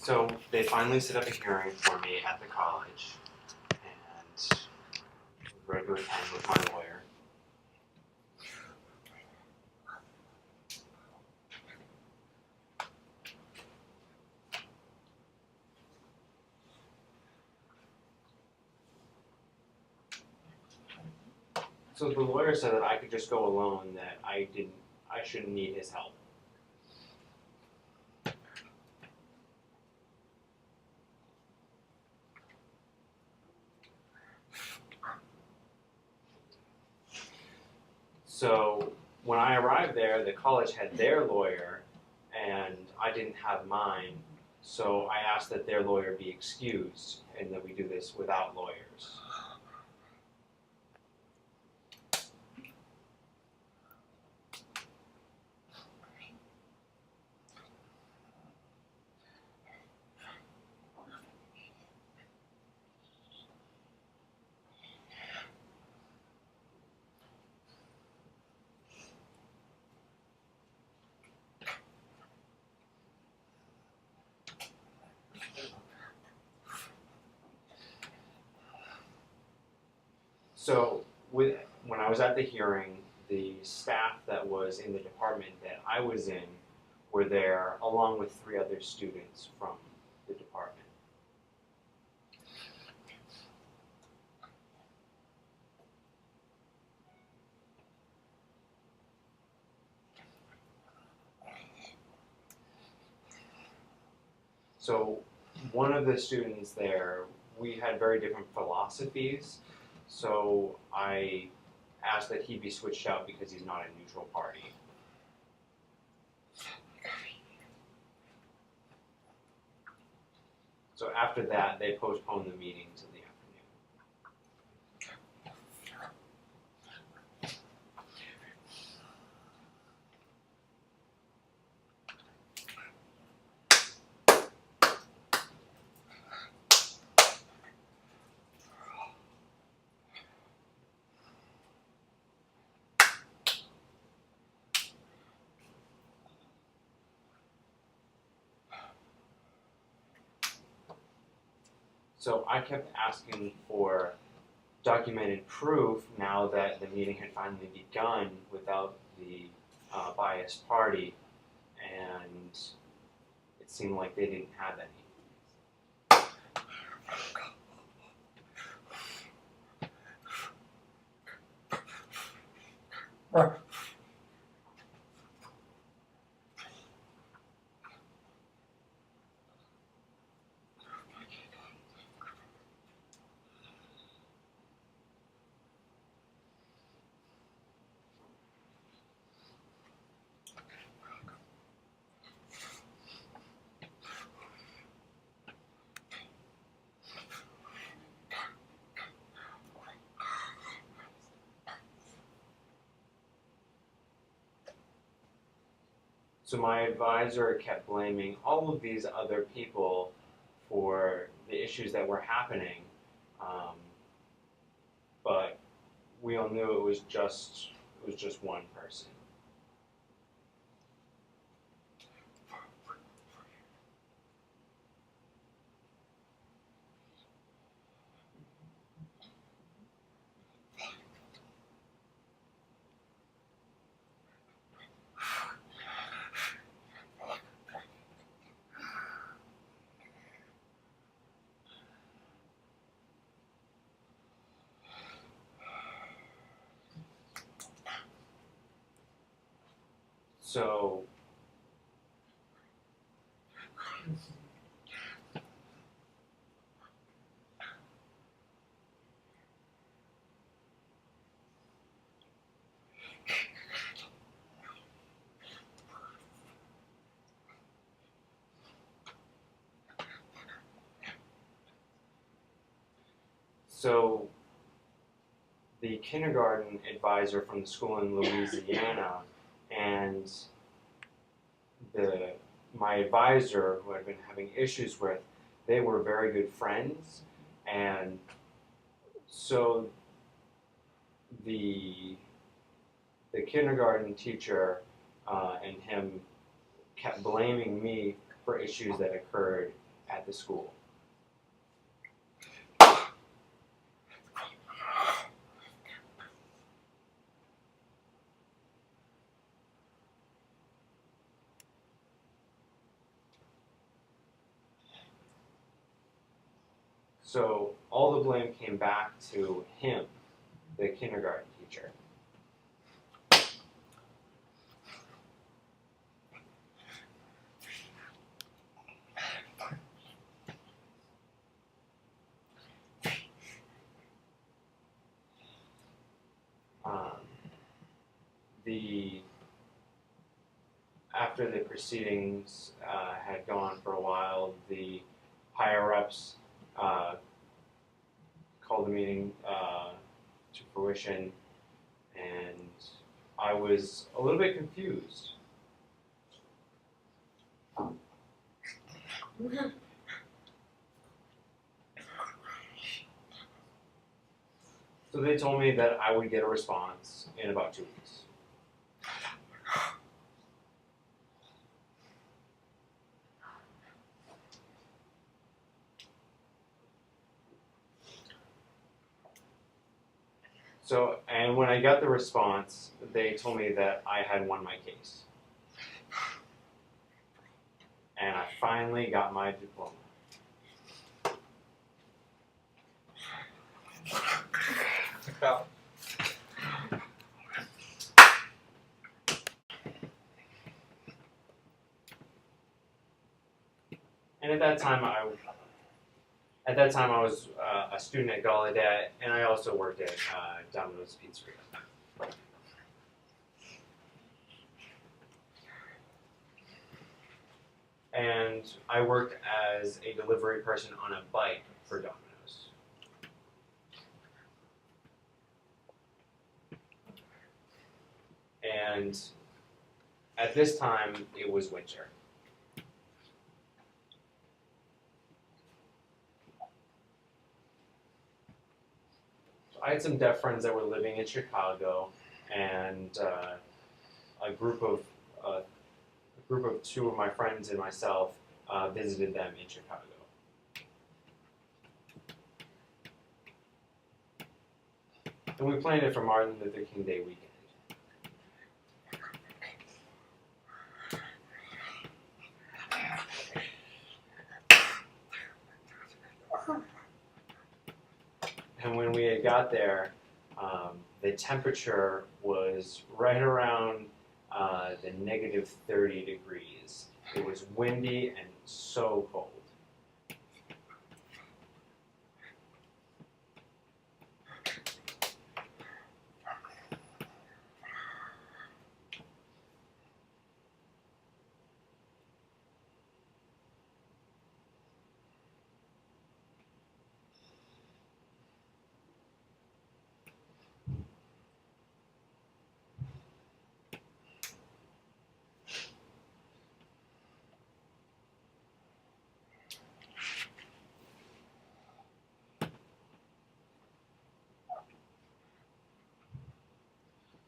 So they finally set up a hearing for me at the college, and ready to attend with my lawyer. So the lawyer said that I could just go alone, that I shouldn't need his help. So when I arrived there, the college had their lawyer, and I didn't have mine. So I asked that their lawyer be excused, and that we do this without lawyers. So when I was at the hearing, the staff that was in the department that I was in were there, along with 3 other students from the department. So one of the students there, we had very different philosophies, so I asked that he be switched out because he's not a neutral party. So after that, they postponed the meeting to the afternoon. So I kept asking for documented proof now that the meeting had finally begun without the biased party, and it seemed like they didn't have any. So my advisor kept blaming all of these other people for the issues that were happening, but we all knew it was just one person. So So the kindergarten advisor from the school in Louisiana and my advisor, who I'd been having issues with, they were very good friends, and so the kindergarten teacher and him kept blaming me for issues that occurred at the school. So all the blame came back to him, the kindergarten teacher. After the proceedings had gone for a while, the higher-ups called the meeting to fruition, and I was a little bit confused. So they told me that I would get a response in about 2 weeks. So, and when I got the response, they told me that I had won my case. And I finally got my diploma. And at that time, I was a student at Gallaudet, and I also worked at Domino's Pizzeria. And I worked as a delivery person on a bike for Domino's. And at this time, it was winter. I had some deaf friends that were living in Chicago, and a group of 2 of my friends and myself visited them in Chicago. And we planned it for Martin Luther King Day weekend. And when we had got there, the temperature was right around the negative 30 degrees. It was windy and so cold.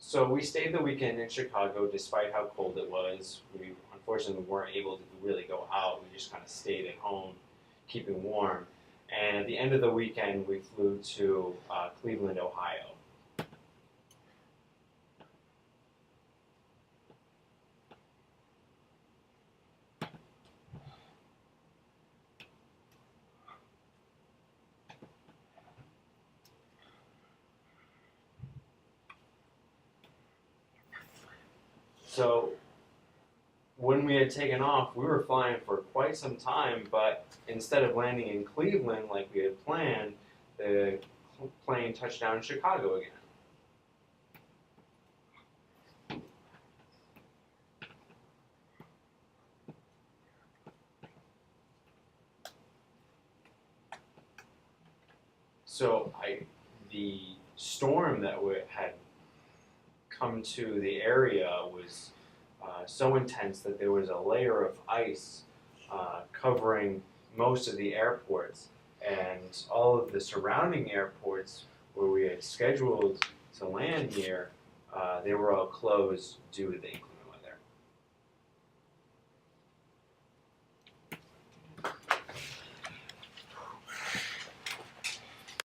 So we stayed the weekend in Chicago despite how cold it was. We unfortunately weren't able to really go out. We just kind of stayed at home, keeping warm. And at the end of the weekend, we flew to Cleveland, Ohio. So when we had taken off, we were flying for quite some time, but instead of landing in Cleveland like we had planned, the plane touched down in Chicago again. So the storm that had come to the area was so intense that there was a layer of ice covering most of the airports, and all of the surrounding airports where we had scheduled to land near, they were all closed due to the